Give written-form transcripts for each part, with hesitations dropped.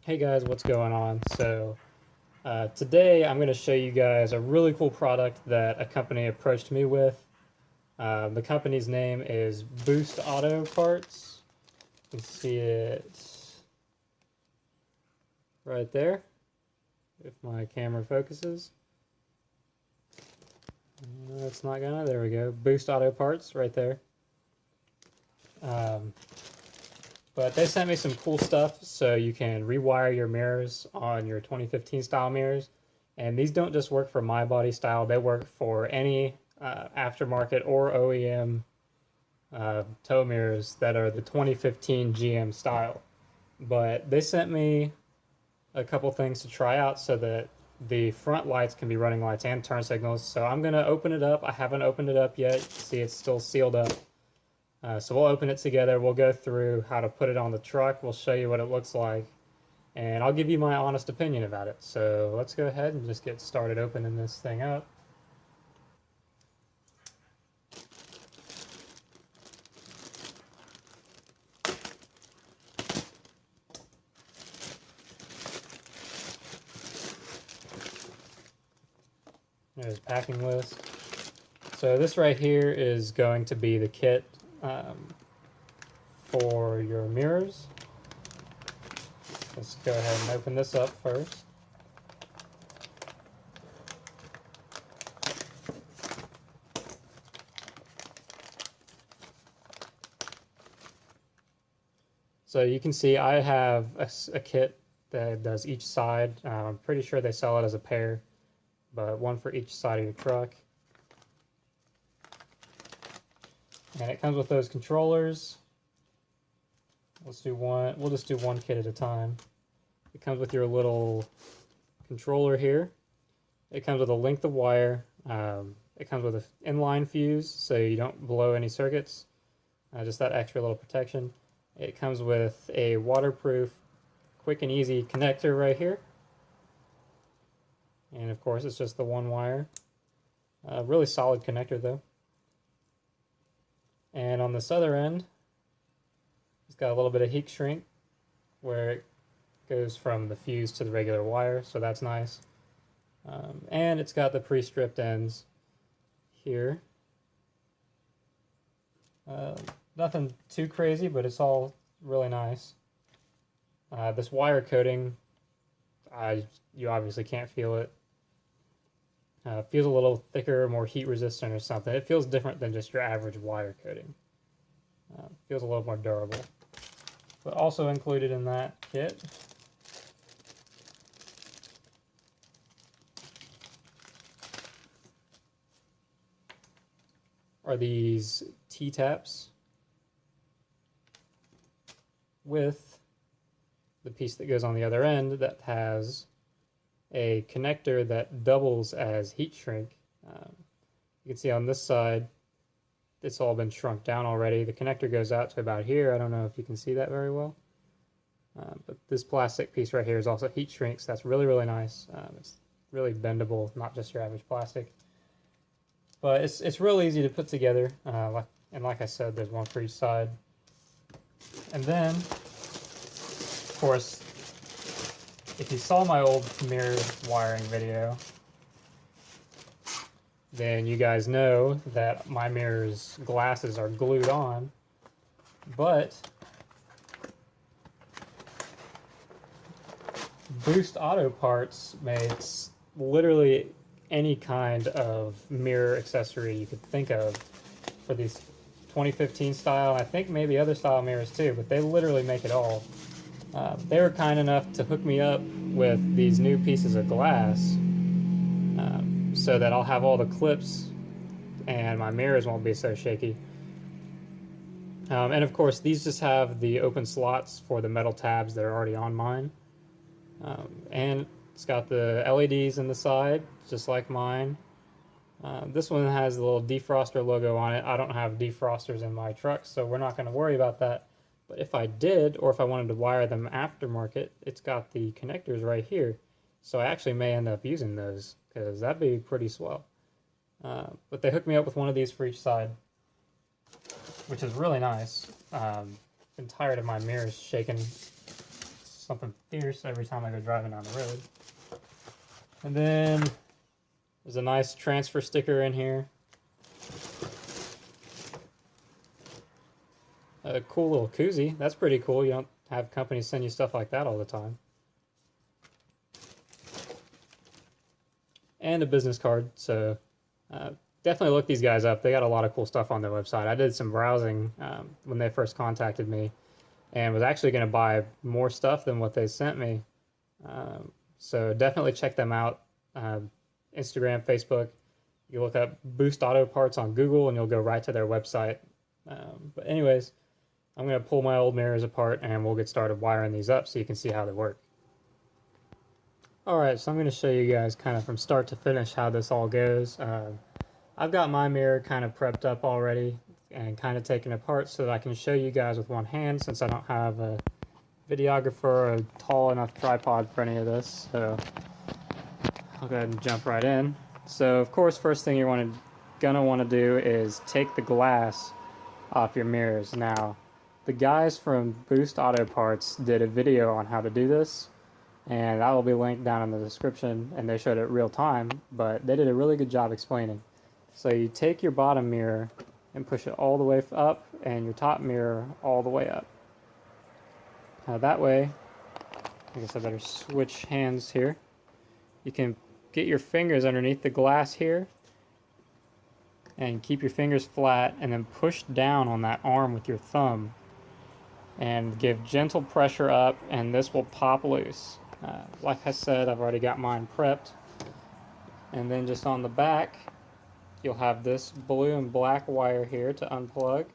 Hey guys, what's going on? Today I'm going to show you guys a really cool product that a company approached me with. The company's name is Boost Auto Parts. You can see it right there, if my camera focuses. No, it's not gonna. There we go. Boost Auto Parts right there. But they sent me some cool stuff so you can rewire your mirrors on your 2015 style mirrors. And these don't just work for my body style, they work for any aftermarket or OEM tow mirrors that are the 2015 GM style. But they sent me a couple things to try out so that the front lights can be running lights and turn signals. So I'm going to open it up. I haven't opened it up yet. See, it's still sealed up. So we'll open it together, we'll go through how to put it on the truck, we'll show you what it looks like, and I'll give you my honest opinion about it. So let's go ahead and just get started opening this thing up. There's packing list. So this right here is going to be the kit for your mirrors. Let's go ahead and open this up first. So you can see I have a kit that does each side. I'm pretty sure they sell it as a pair, but one for each side of your truck. And it comes with those controllers. Let's do one. We'll just do one kit at a time. It comes with your little controller here. It comes with a length of wire. It comes with an inline fuse, so you don't blow any circuits. Just that extra little protection. It comes with a waterproof, quick and easy connector right here. And of course, it's just the one wire. Really solid connector though. And on this other end, it's got a little bit of heat shrink where it goes from the fuse to the regular wire, so that's nice. And it's got the pre-stripped ends here. Nothing too crazy, but it's all really nice. This wire coating, you obviously can't feel it. Feels a little thicker, more heat resistant or something. It feels different than just your average wire coating. Feels a little more durable. But also included in that kit are these T-taps with the piece that goes on the other end that has a connector that doubles as heat shrink. You can see on this side it's all been shrunk down already. The connector goes out to about here. I don't know if you can see that very well. But this plastic piece right here is also heat shrink, so that's really, really nice. It's really bendable, not just your average plastic. But it's real easy to put together. Like I said, there's one for each side. And then, of course, if you saw my old mirror wiring video, then you guys know that my mirror's glasses are glued on, but Boost Auto Parts makes literally any kind of mirror accessory you could think of for these 2015 style. I think maybe other style mirrors too, but they literally make it all. They were kind enough to hook me up with these new pieces of glass so that I'll have all the clips and my mirrors won't be so shaky. And of course, these just have the open slots for the metal tabs that are already on mine. And it's got the LEDs in the side, just like mine. This one has the little defroster logo on it. I don't have defrosters in my truck, so we're not going to worry about that. But if I did, or if I wanted to wire them aftermarket, it's got the connectors right here. So I actually may end up using those, because that'd be pretty swell. But they hooked me up with one of these for each side, which is really nice. Been tired of my mirrors shaking something fierce every time I go driving down the road. And then there's a nice transfer sticker in here. A cool little koozie. That's pretty cool. You don't have companies send you stuff like that all the time. And a business card. So definitely look these guys up. They got a lot of cool stuff on their website. I did some browsing when they first contacted me and was actually going to buy more stuff than what they sent me. So definitely check them out. Instagram, Facebook. You look up Boost Auto Parts on Google and you'll go right to their website. But anyways, I'm going to pull my old mirrors apart and we'll get started wiring these up so you can see how they work. Alright, so I'm going to show you guys kind of from start to finish how this all goes. I've got my mirror kind of prepped up already and kind of taken apart so that I can show you guys with one hand since I don't have a videographer or a tall enough tripod for any of this. So I'll go ahead and jump right in. So of course, first thing you're gonna want to do is take the glass off your mirrors. Now, the guys from Boost Auto Parts did a video on how to do this, and that will be linked down in the description, and they showed it real time, but they did a really good job explaining. So you take your bottom mirror and push it all the way up, and your top mirror all the way up. Now that way, I guess I better switch hands here. You can get your fingers underneath the glass here, and keep your fingers flat, and then push down on that arm with your thumb, and give gentle pressure up, and this will pop loose. Like I said, I've already got mine prepped. And then just on the back, you'll have this blue and black wire here to unplug,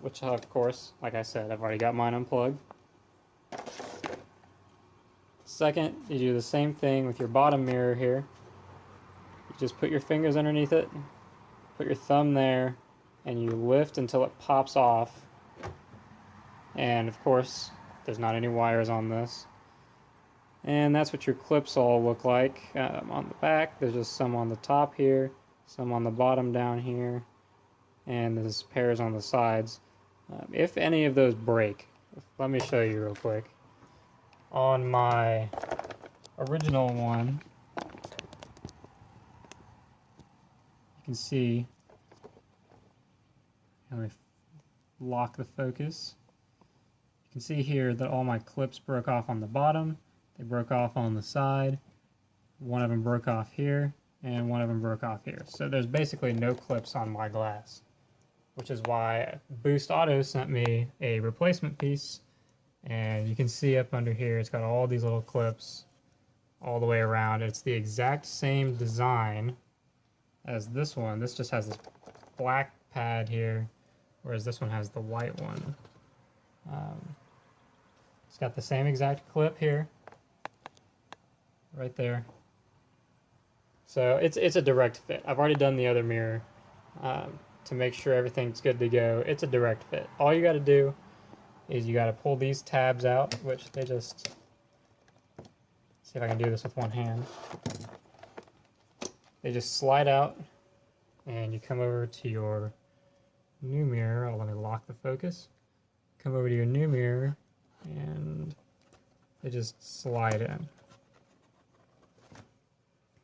which of course, like I said, I've already got mine unplugged. Second, you do the same thing with your bottom mirror here. You just put your fingers underneath it, put your thumb there, and you lift until it pops off. And of course, there's not any wires on this. And that's what your clips all look like on the back. There's just some on the top here, some on the bottom down here, and there's pairs on the sides. If any of those break, let me show you real quick. On my original one, you can see, let me lock the focus. You can see here that all my clips broke off on the bottom. They broke off on the side. One of them broke off here, and one of them broke off here. So there's basically no clips on my glass, which is why Boost Auto sent me a replacement piece. And you can see up under here, it's got all these little clips all the way around. It's the exact same design as this one. This just has this black pad here, whereas this one has the white one. It's got the same exact clip here, right there. So it's a direct fit. I've already done the other mirror to make sure everything's good to go. It's a direct fit. All you got to do is you got to pull these tabs out, which they just, see if I can do this with one hand. They just slide out, and you come over to your new mirror. Let me lock the focus. Come over to your new mirror, and they just slide in.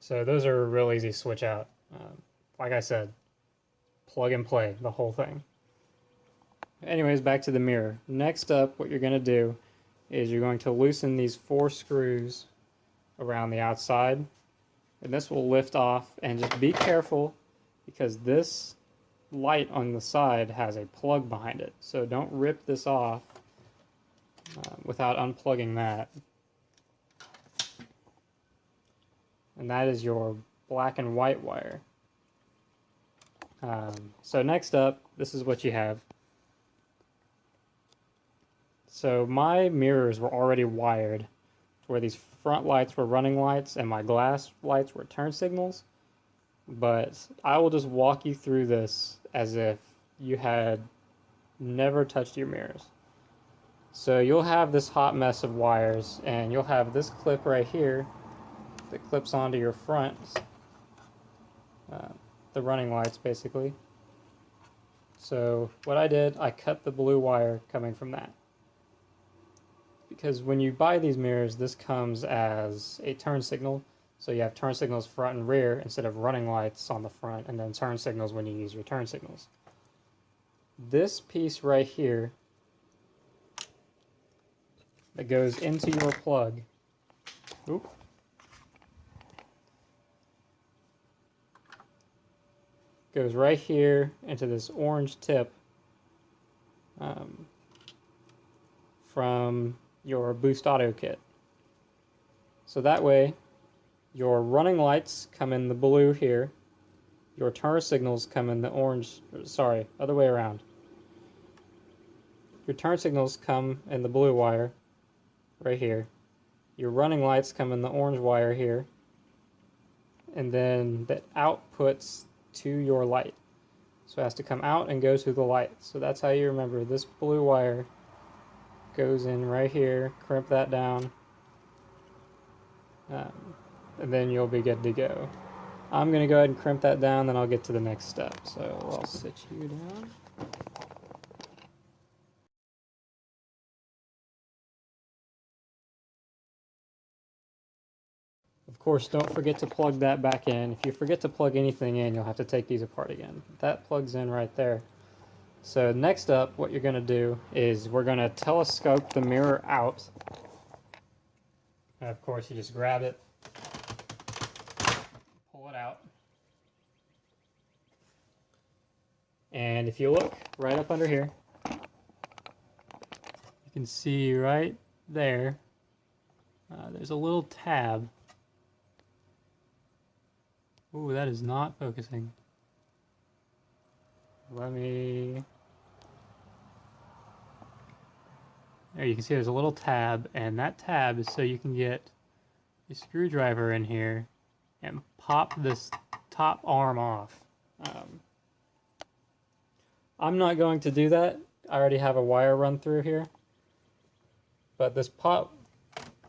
So those are real easy to switch out. Like I said, plug and play, the whole thing. Anyways, back to the mirror. Next up, what you're going to do is you're going to loosen these 4 screws around the outside, and this will lift off. And just be careful, because this light on the side has a plug behind it, so don't rip this off without unplugging that. And that is your black and white wire. So next up, this is what you have. So my mirrors were already wired where these front lights were running lights and my glass lights were turn signals. But I will just walk you through this as if you had never touched your mirrors. So you'll have this hot mess of wires, and you'll have this clip right here that clips onto your front, the running lights basically. So what I did, I cut the blue wire coming from that. because when you buy these mirrors, this comes as a turn signal. So you have turn signals front and rear instead of running lights on the front, and then turn signals when you use your turn signals. This piece right here that goes into your plug, oop, goes right here into this orange tip from your Boost Auto kit. So that way your running lights come in the blue here, your turn signals come in the orange, sorry, other way around. Your turn signals come in the blue wire right here. Your running lights come in the orange wire here. And then the outputs to your light. So it has to come out and go to the light. So that's how you remember this blue wire goes in right here, crimp that down, and then you'll be good to go. I'm going to go ahead and crimp that down, then I'll get to the next step. So I'll sit you down. Of course, don't forget to plug that back in. If you forget to plug anything in, you'll have to take these apart again. That plugs in right there. So next up, what you're going to do is we're going to telescope the mirror out. And of course, you just grab it, pull it out. And if you look right up under here, you can see right there, there's a little tab. Ooh, that is not focusing. Let me... There, you can see there's a little tab, and that tab is so you can get a screwdriver in here and pop this top arm off. I'm not going to do that. I already have a wire run through here. But this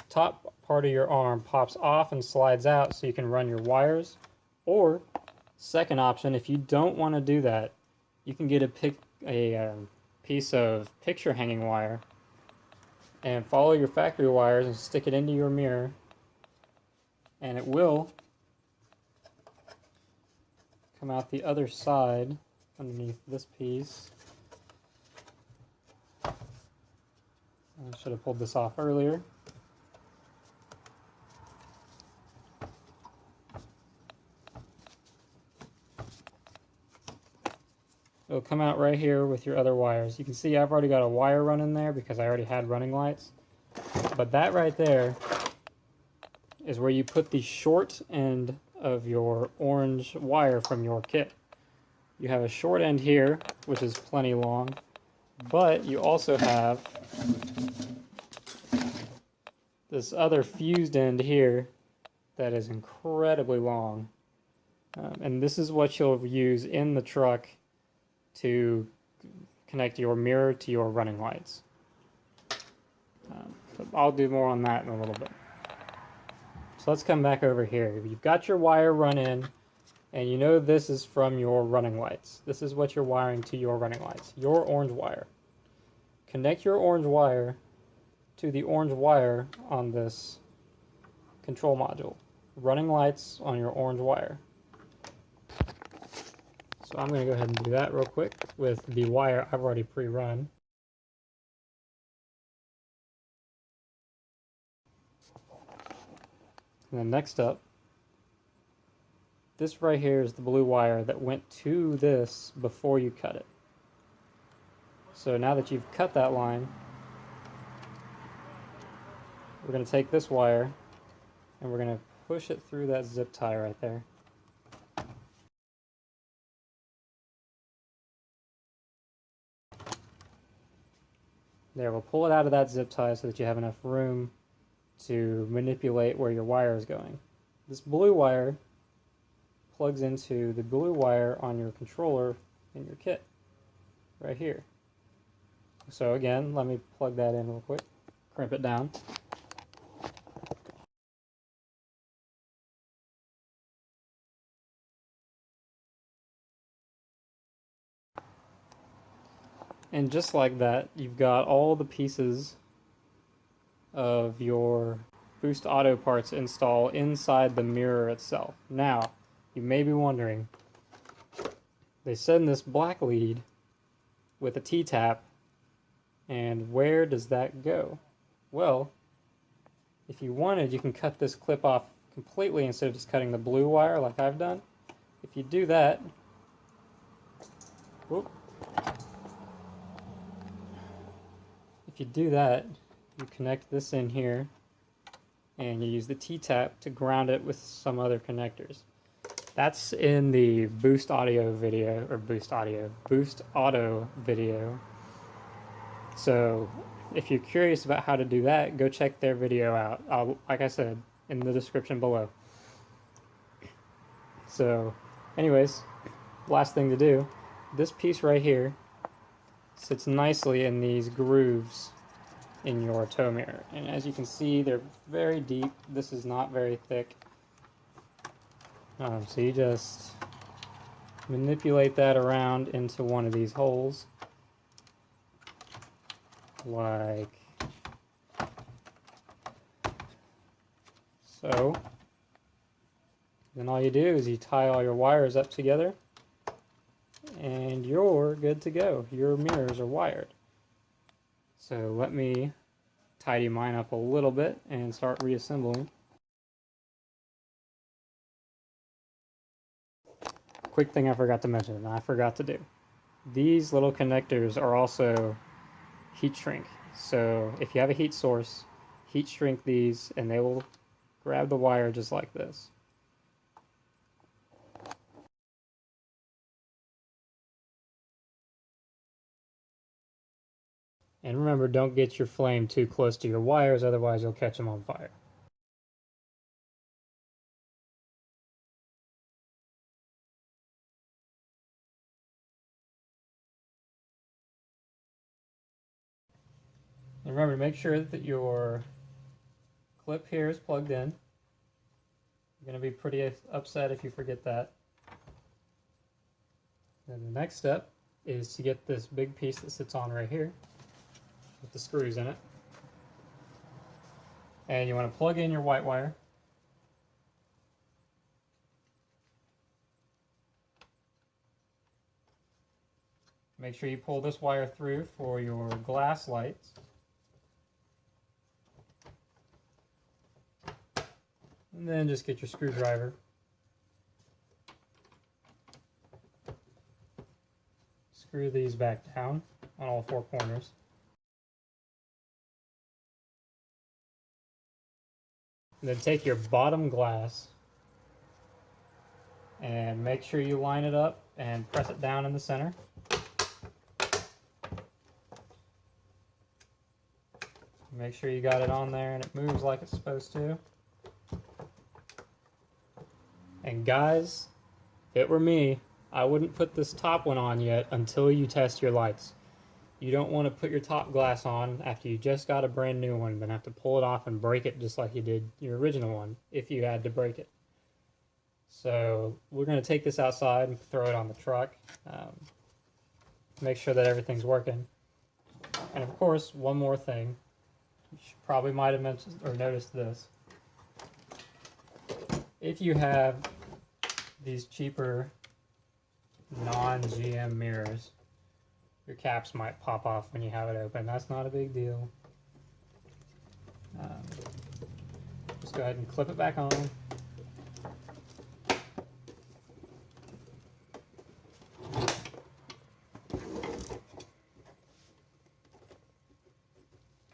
top part of your arm pops off and slides out so you can run your wires. Or, second option, if you don't want to do that, you can get a piece of picture hanging wire and follow your factory wires and stick it into your mirror, and it will come out the other side underneath this piece. I should have pulled this off earlier. It'll come out right here with your other wires. You can see I've already got a wire run in there because I already had running lights. But that right there is where you put the short end of your orange wire from your kit. You have a short end here, which is plenty long, but you also have this other fused end here that is incredibly long. And this is what you'll use in the truck to connect your mirror to your running lights. But I'll do more on that in a little bit. So let's come back over here. You've got your wire run in, and you know this is from your running lights. This is what you're wiring to your running lights, your orange wire. Connect your orange wire to the orange wire on this control module. Running lights on your orange wire. So I'm going to go ahead and do that real quick with the wire I've already pre-run. And then next up, this right here is the blue wire that went to this before you cut it. So now that you've cut that line, we're going to take this wire and we're going to push it through that zip tie right there. There, we'll pull it out of that zip tie so that you have enough room to manipulate where your wire is going. This blue wire plugs into the blue wire on your controller in your kit, right here. So again, let me plug that in real quick, crimp it down. And just like that, you've got all the pieces of your Boost Auto parts install inside the mirror itself. Now, you may be wondering, they send this black lead with a T-tap, and where does that go? Well, if you wanted, you can cut this clip off completely instead of just cutting the blue wire like I've done. If you do that, whoop, if you do that, you connect this in here, and you use the T-tap to ground it with some other connectors. That's in the Boost Auto video. So if you're curious about how to do that, go check their video out. Like I said, in the description below. So anyways, last thing to do, this piece right here sits nicely in these grooves in your tow mirror. And as you can see, they're very deep. This is not very thick. So you just manipulate that around into one of these holes, like so. Then all you do is you tie all your wires up together, and you're good to go. Your mirrors are wired. So let me tidy mine up a little bit and start reassembling. Quick thing I forgot to mention, and I forgot to do. These little connectors are also heat shrink. So if you have a heat source, heat shrink these and they will grab the wire just like this. And remember, don't get your flame too close to your wires, otherwise you'll catch them on fire. And remember to make sure that your clip here is plugged in. You're going to be pretty upset if you forget that. Then the next step is to get this big piece that sits on right here with the screws in it. And you want to plug in your white wire. Make sure you pull this wire through for your glass lights. And then just get your screwdriver. Screw these back down on all four corners. And then take your bottom glass and make sure you line it up and press it down in the center. Make sure you got it on there and it moves like it's supposed to. And guys, if it were me, I wouldn't put this top one on yet until you test your lights. You don't want to put your top glass on after you just got a brand new one, then have to pull it off and break it just like you did your original one, if you had to break it. So we're going to take this outside and throw it on the truck. Make sure that everything's working. And of course, one more thing. You probably might have mentioned or noticed this. If you have these cheaper non-GM mirrors, your caps might pop off when you have it open. That's not a big deal. Just go ahead and clip it back on.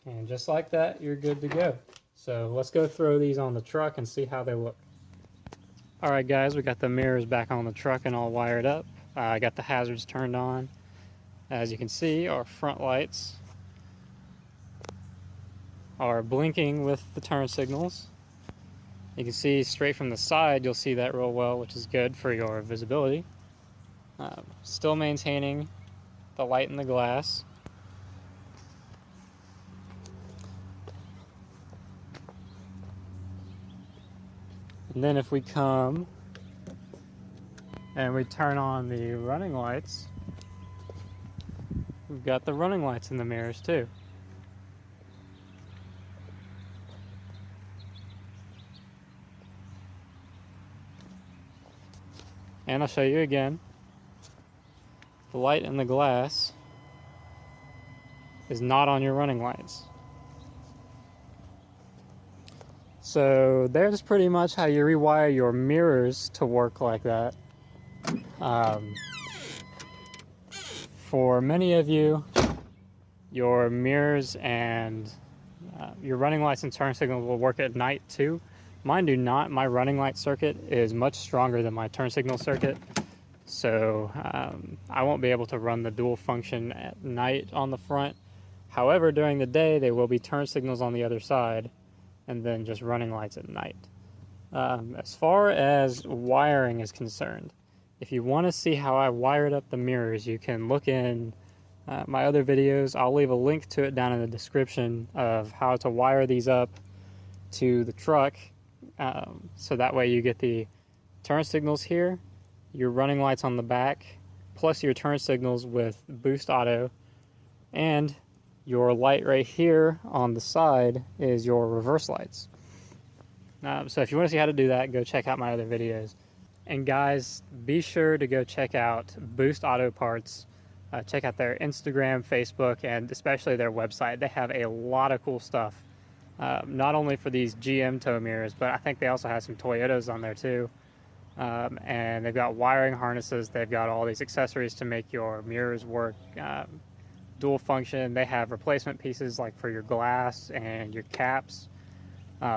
And just like that, you're good to go. So let's go throw these on the truck and see how they look. Alright guys, we got the mirrors back on the truck and all wired up. I got the hazards turned on. As you can see, our front lights are blinking with the turn signals. You can see straight from the side, you'll see that real well, which is good for your visibility. Still maintaining the light in the glass. And then if we come and we turn on the running lights, we've got the running lights in the mirrors too. And I'll show you again. The light in the glass is not on your running lights. So there's pretty much how you rewire your mirrors to work like that. For many of you, your mirrors and your running lights and turn signals will work at night too. Mine do not. My running light circuit is much stronger than my turn signal circuit, so I won't be able to run the dual function at night on the front. However, during the day, they will be turn signals on the other side, and then just running lights at night. As far as wiring is concerned, if you want to see how I wired up the mirrors, you can look in my other videos. I'll leave a link to it down in the description of how to wire these up to the truck, so that way you get the turn signals here, your running lights on the back, plus your turn signals with boost auto, and your light right here on the side is your reverse lights. So if you want to see how to do that, go check out my other videos. And guys, be sure to go check out Boost Auto Parts. Check out their Instagram, Facebook, and especially their website. They have a lot of cool stuff. Not only for these GM tow mirrors, but I think they also have some Toyotas on there too. And they've got wiring harnesses. They've got all these accessories to make your mirrors work dual function. They have replacement pieces like for your glass and your caps.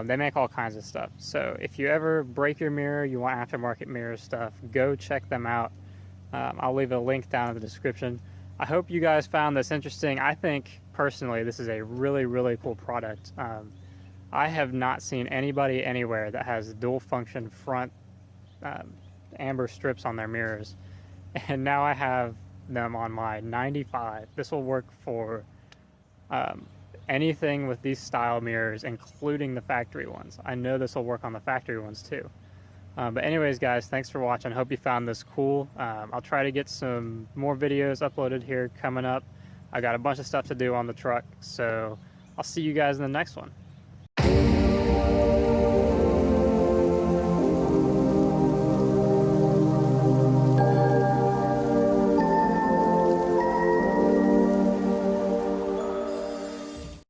They make all kinds of stuff. So if you ever break your mirror, you want aftermarket mirror stuff, go check them out. I'll leave a link down in the description. I hope you guys found this interesting. I think personally this is a really, really cool product. I have not seen anybody anywhere that has dual function front amber strips on their mirrors. And now I have them on my 95. This will work for anything with these style mirrors, including the factory ones. I know this will work on the factory ones too. But anyways, guys, thanks for watching. Hope you found this cool. I'll try to get some more videos uploaded here coming up. I got a bunch of stuff to do on the truck, so I'll see you guys in the next one.